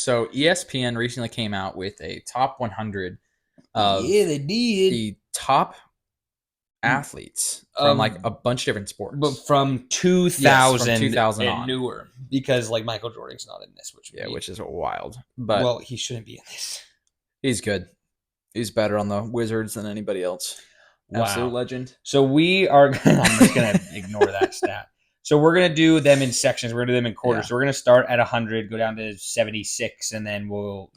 So ESPN recently came out with a top 100 of Yeah, they did. the top athletes from like a bunch of different But sports. from 2000, Yes, from 2000 and on. newer, because like Michael Jordan's not in this, which would Yeah, be, which is wild. But well, he shouldn't be in this. he's good. He's better on the Wizards than anybody else. Absolute Wow. legend. So we are. I'm just gonna ignore that stat. So we're gonna do them in sections. We're gonna do them in quarters. Yeah. So we're gonna start at 100, go down to 76, and then we'll,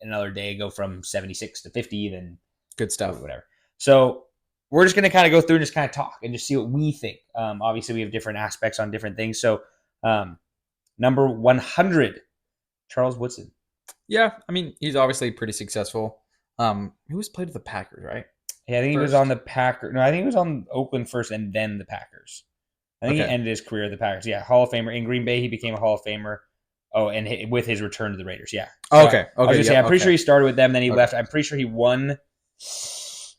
another day go from 76 to 50, then Good stuff. whatever. So we're just gonna kind of go through and just kind of talk and just see what we think. Obviously, we have different aspects on different things. So, number 100, Charles Woodson. Yeah, I mean, he's obviously pretty successful. He was played with the Packers, right? Yeah, I think he was on the Packers. No, I think he was on Oakland first and then the Packers. I think he ended his career at the Packers. Yeah, Hall of Famer. In Green Bay, he became a Hall of Famer. Oh, and with his return to the Raiders. Yeah. So okay. I was gonna say, I'm pretty sure he started with them, then he left. I'm pretty sure he won.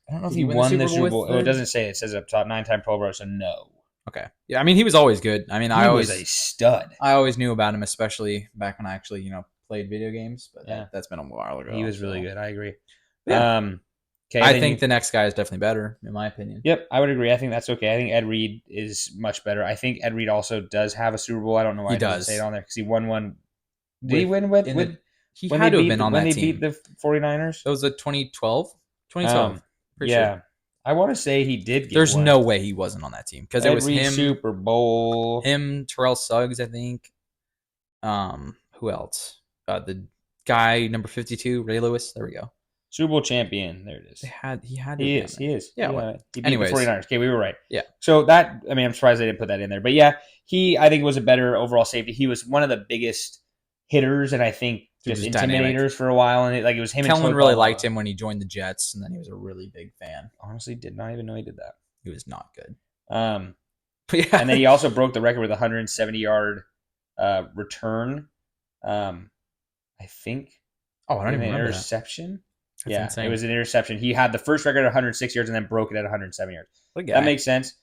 I don't know if he won the Super Bowl. Oh, it doesn't say. It says up top 9-time Pro Bowl, so no. Okay. Yeah, I mean, he was always good. I mean, he was a stud. I always knew about him, especially back when I actually, played video games. But yeah, that's been a while ago. He was really good. I agree. Yeah. Okay, I think the next guy is definitely better, in my opinion. Yep, I would agree. I think that's okay. I think Ed Reed is much better. I think Ed Reed also does have a Super Bowl. I don't know why he doesn't say it on there because he won one. Did he win with? He had to have been on that team. When they beat the 49ers? That was a 2012? 2012. Yeah. Sure. I want to say he did get There's no way he wasn't on that team because it was Reed him. Super Bowl. Him, Terrell Suggs, I think. Who else? The guy, number 52, Ray Lewis. There we go. Super Bowl champion. There it is. He had. He is. Yeah. He beat the 49ers. Okay, we were right. Yeah. So that, I mean, I'm surprised they didn't put that in there. But yeah, I think was a better overall safety. He was one of the biggest hitters, and I think just intimidators dynamic for a while. And it was him. Kellen really liked him when he joined the Jets, and then he was a really big fan. Honestly, did not even know he did that. He was not good. And then he also broke the record with a 170-yard return. I think. Oh, I don't even remember interception. That's insane. It was an interception. He had the first record at 106 yards and then broke it at 107 yards. That makes sense.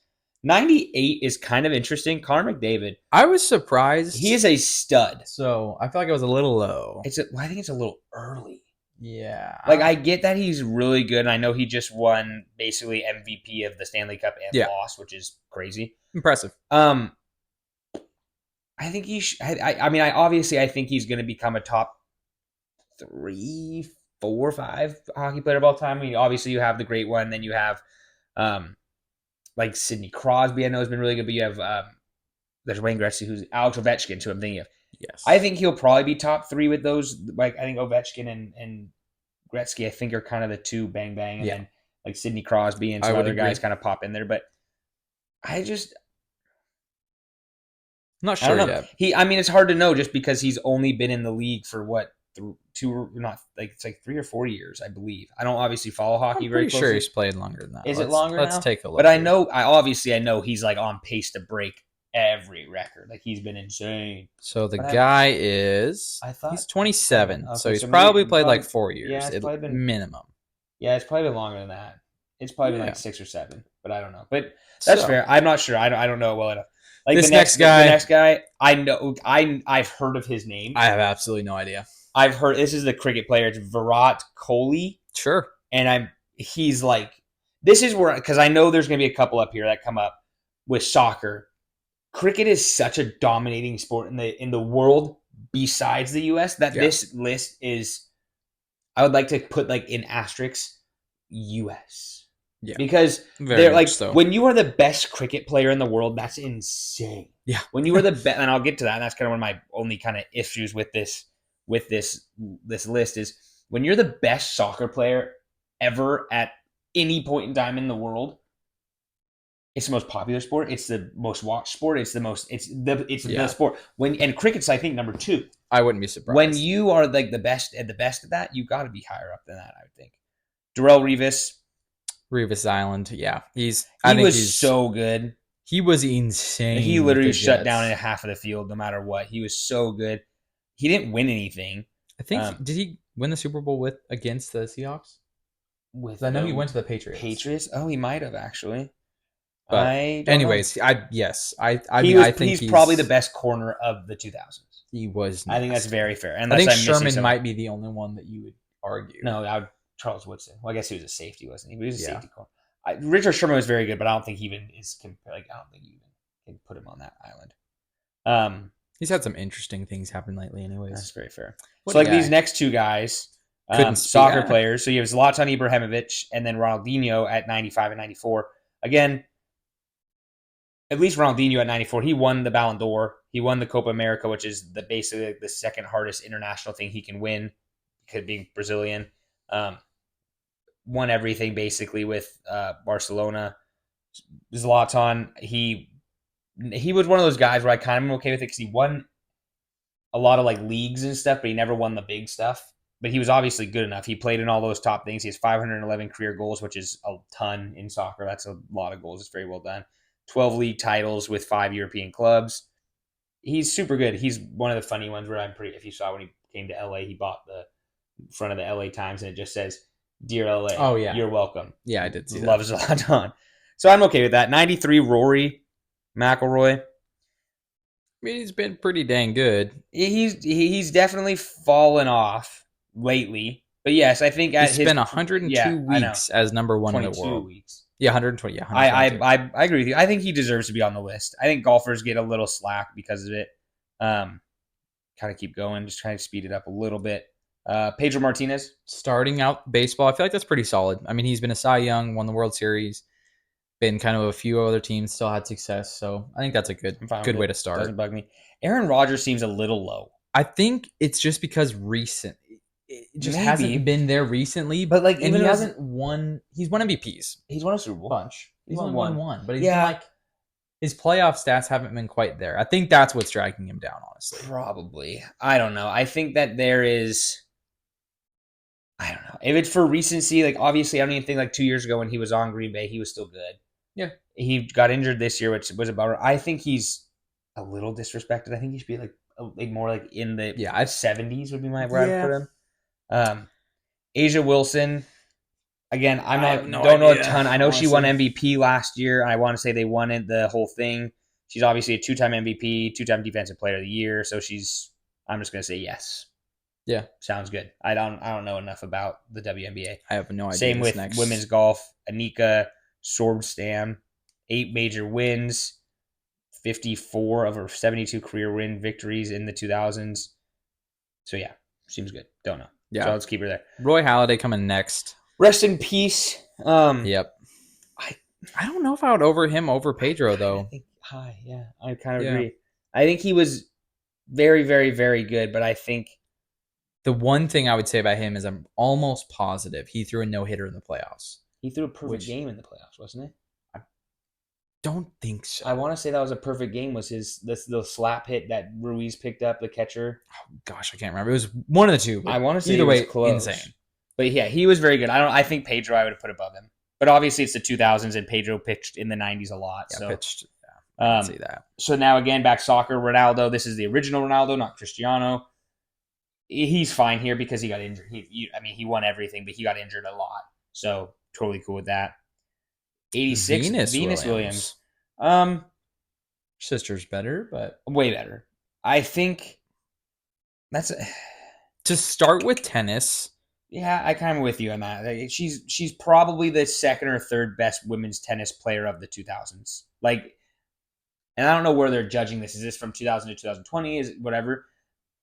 98 is kind of interesting. Connor McDavid. I was surprised. He is a stud. So I feel like it was a little low. I think it's a little early. Yeah. Like, I get that he's really good, and I know he just won basically MVP of the Stanley Cup and lost, which is crazy. Impressive. I think he I think he's going to become a top 3, 4, 5 hockey player of all time. I mean, obviously you have the great one, then you have like Sidney Crosby, I know has been really good, but you have there's Wayne Gretzky, who's Alex Ovechkin, so I'm thinking of. Yes. I think he'll probably be top 3 with those. Like, I think Ovechkin and Gretzky, I think, are kind of the two bang bang, and then like Sidney Crosby and some other guys kind of pop in there. But I'm not sure yet. It's hard to know just because he's only been in the league for what, 3 or 4 years, I believe. I don't obviously follow hockey very closely. Sure he's played longer than that. Is it longer now? Let's take a look. But I know he's like on pace to break every record. Like, he's been insane. So the guy he's 27. Okay, so he's probably played like 4 years. Yeah, it's probably been minimum. Yeah, it's probably been longer than that. It's probably been like 6 or 7, but I don't know. But that's fair. I'm not sure. I don't know well enough. Like, the next guy, I know. I've heard of his name. I have absolutely no idea. I've heard, this is the cricket player. It's Virat Kohli. Sure. And he's like, this is where, because I know there's going to be a couple up here that come up with soccer. Cricket is such a dominating sport in the world besides the U.S. that this list is, I would like to put like in asterisks, U.S. Yeah. Because they're like, when you are the best cricket player in the world, that's insane. Yeah. When you are the best, and I'll get to that, and that's kind of one of my only kind of issues with this list is when you're the best soccer player ever at any point in time in the world. It's the most popular sport. It's the most watched sport. It's the sport. And cricket's, I think, number 2. I wouldn't be surprised. When you are like the best at that, you got to be higher up than that, I would think. Darrell Revis Island, yeah. He was so good. He was insane. He literally shut down in half of the field no matter what. He was so good. He didn't win anything. I think, did he win the Super Bowl against the Seahawks? I know he went to the Patriots. Patriots? Oh, he might have actually. But anyways, I think he's probably the best corner of the 2000s. He was I think that's nasty. very fair. I Unless think I'm missing Sherman someone. might be the only one that you would argue. No, Charles Woodson. Well, I guess he was a safety, wasn't he? He was a Yeah. safety corner. Richard Sherman was very good, but I don't think he even is like I don't think you even can put him on that island. He's had some interesting things happen lately, That's anyways. very fair. What So a like these guy. next two guys, Couldn't speak. soccer players. So you have Zlatan Ibrahimovic and then Ronaldinho at 95 and 94. Again, at least Ronaldinho at 94, he won the Ballon d'Or. He won the Copa America, which is basically the second hardest international thing he can win, because being Brazilian. Won everything basically with Barcelona. Zlatan, he was one of those guys where I kind of am okay with it because he won a lot of like leagues and stuff, but he never won the big stuff. But he was obviously good enough. He played in all those top things. He has 511 career goals, which is a ton in soccer. That's a lot of goals. It's very well done. 12 league titles with 5 European clubs. He's super good. He's one of the funny ones where I'm pretty. If you saw when he came to LA, he bought the front of the LA Times and it just says, "Dear LA, Oh yeah, you're welcome." yeah, I did see that. Loves Zlatan. So I'm okay with that. 93 Rory McIlroy. I mean, he's been pretty dang good. He's definitely fallen off lately. But yes, I think He at his spent 102 yeah, I know. weeks as number one in the 22 world. weeks. Yeah, 120. Yeah, I, I 122. I agree with you. I think he deserves to be on the list. I think golfers get a little slack because of it. Kind of keep going, just trying to speed it up a little bit. Pedro Martinez. Starting out baseball, I feel like that's pretty solid. I mean, he's been a Cy Young, won the World Series, been kind of a few other teams, still had success. So I think that's a I'm fine good with way it. to start. Doesn't bug me. Aaron Rodgers seems a little low. I think it's just because it just Maybe. hasn't been there recently. But like and even he as hasn't won. He's won MVPs he's won a Super Bowl. bunch. He's He's won only won one. one, but he's Yeah. been like his playoff stats haven't been quite there. I think that's what's dragging him down, honestly. Probably. I don't know. I think that there is. I don't know. If it's for recency, like obviously, I don't even think like 2 years ago when he was on Green Bay, he was still good. Yeah. He got injured this year, which was about. I think he's a little disrespected. I think he should be like more like in the 70s would be where I'd put him. Asia Wilson. Again, I'm not don't know a ton. I know honestly. She won MVP last year. I want to say they won it the whole thing. She's obviously a 2-time MVP, 2-time Defensive Player of the Year. So she's. I'm just gonna say yes. Yeah, sounds good. I don't know enough about the WNBA. I have no idea. Same with women's golf. Anika Sorenstam, 8 major wins, 54 of her 72 career win victories in the 2000s. So yeah, seems good. Don't know. Yeah, so let's keep her there. Roy Halladay coming next. Rest in peace. Yep. I don't know if I would over him over Pedro though. I think high. Yeah, I kind of agree. I think he was very, very, very good, but I think the one thing I would say about him is I'm almost positive he threw a no-hitter in the playoffs. He threw a perfect game in the playoffs, wasn't it? I don't think so. I want to say that was a perfect game. Was the slap hit that Ruiz picked up, the catcher? Oh, gosh, I can't remember. It was one of the two. I want to say either way, close. Insane. But yeah, he was very good. I think Pedro I would have put above him. But obviously it's the 2000s and Pedro pitched in the 90s a lot. Yeah, so pitched. Yeah, I see that. So now again, back soccer, Ronaldo. This is the original Ronaldo, not Cristiano. He's fine here because he got injured. He won everything, but he got injured a lot. So totally cool with that. 86, Venus Williams. Sister's better, but way better. I think that's to start with tennis. Yeah, I kind of with you on that. She's probably the second or third best women's tennis player of the 2000s. Like, and I don't know where they're judging this. Is this from 2000 to 2020? Is it whatever?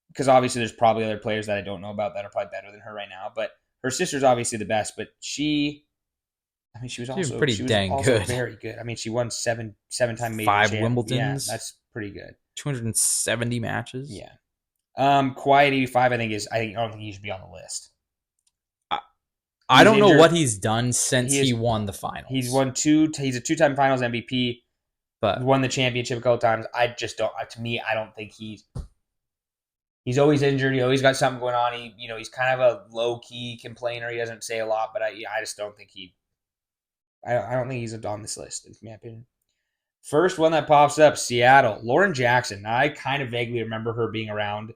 Because obviously there's probably other players that I don't know about that are probably better than her right now. But her sister's obviously the best. But she was also pretty dang good. Very good. I mean, she won seven time major 5 Wimbledons. Yeah, that's pretty good. 270 matches. Yeah. Quiet 85. I don't think he should be on the list. I don't know what he's done since he won the finals. He's won 2. He's a 2-time finals MVP. But won the championship a couple times. I just don't. To me, I don't think he's always injured. He always got something going on. He's kind of a low key complainer. He doesn't say a lot, but I just don't think I don't think he's on this list, in my opinion. First one that pops up, Seattle. Lauren Jackson. Now, I kind of vaguely remember her being around.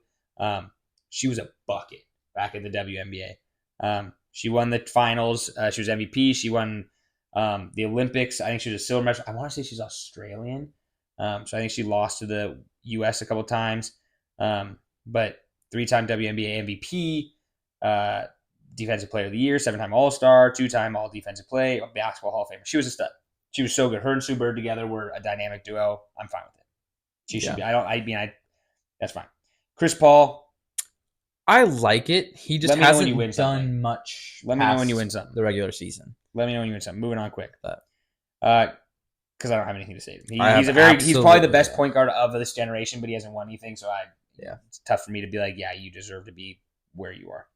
She was a bucket back in the WNBA. She won the finals. She was MVP. She won the Olympics. I think she was a silver medal. I want to say she's Australian. So I think she lost to the U.S. a couple times. But 3-time WNBA MVP, Defensive Player of the Year, 7-time All-Star, 2-time All Defensive Play, Basketball Hall of Famer. She was a stud. She was so good. Her and Sue Bird together were a dynamic duo. I'm fine with it. She should Yeah. be. That's fine. Chris Paul. I like it. He just Let me know when you win hasn't something. done much Let me know when you past win something. the regular season. Let me know when you win something. Moving on quick. But Because I don't have anything to say to him. I have He's probably the absolutely best yeah. point guard of this generation, but he hasn't won anything. So Yeah. it's tough for me to be like, yeah, you deserve to be where you are.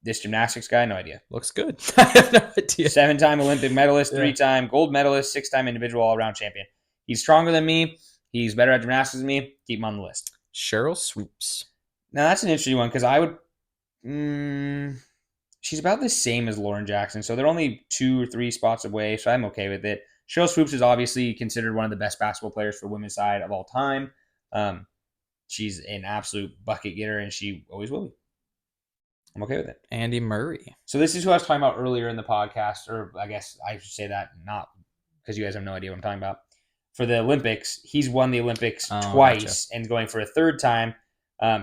This gymnastics guy, no idea. Looks good. I have no idea. 7-time Olympic medalist, Yeah. 3-time gold medalist, 6-time individual all-around champion. He's stronger than me. He's better at gymnastics than me. Keep him on the list. Cheryl Swoops. Now that's an interesting one because I would. She's about the same as Lauren Jackson, so they're only 2 or 3 spots away. So I'm okay with it. Cheryl Swoops is obviously considered one of the best basketball players for women's side of all time. She's an absolute bucket getter, and she always will be. I'm okay with it. Andy Murray. So this is who I was talking about earlier in the podcast, or I guess I should say that not because you guys have no idea what I'm talking about. For the Olympics, he's won the Olympics twice and going for a third time.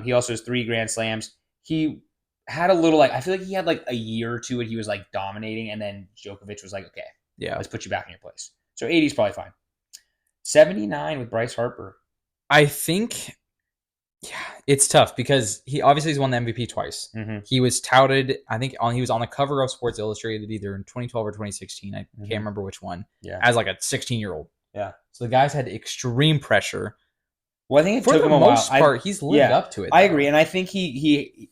He also has 3 Grand Slams. He had a little I feel like he had a year or two and he was dominating, and then Djokovic was like, okay, yeah, let's put you back in your place. So 80 is probably fine. 79 with Bryce Harper. I think, yeah, it's tough because he obviously has won the MVP twice. Mm-hmm. He was touted, I think he was on the cover of Sports Illustrated either in 2012 or 2016. I can't remember which one. Yeah. As a 16-year-old. Yeah. So the guy's had extreme pressure. Well, I think it for took the him a while. most part, he's lived up to it. I agree, and I think he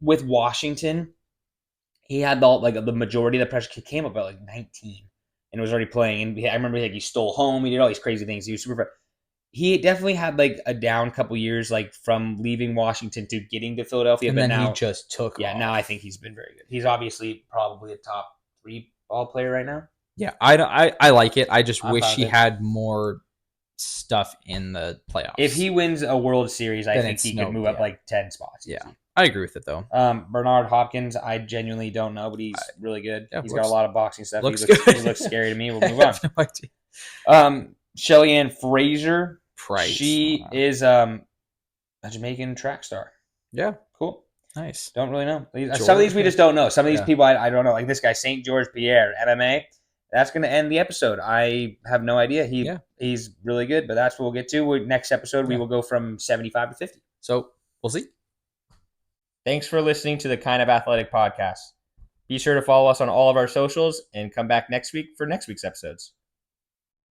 with Washington, he had the majority of the pressure. He came up at 19 and was already playing. And I remember he stole home. He did all these crazy things. He was super. He definitely had a down couple years, from leaving Washington to getting to Philadelphia. And but then now he just took. Yeah, off. now I think he's been very good. He's obviously probably a top 3 ball player right now. Yeah, I like it. I just wish he it. had more stuff in the playoffs. If he wins a World Series, I think he could move up 10 spots. Yeah, I agree with it though. Bernard Hopkins, I genuinely don't know, but he's really good. Yeah, he's got a lot of boxing stuff. Looks he looks scary to me. We'll move on. No idea. Shelly-Ann Fraser. Price. She is a Jamaican track star. Yeah. Cool. Nice. Don't really know. Some of these we just don't know. Some of these people I don't know. Like this guy, St. George Pierre, MMA. That's going to end the episode. I have no idea. He's really good, but that's what we'll get to. Next episode, we will go from 75 to 50. So we'll see. Thanks for listening to the Kind of Athletic podcast. Be sure to follow us on all of our socials and come back next week for next week's episodes.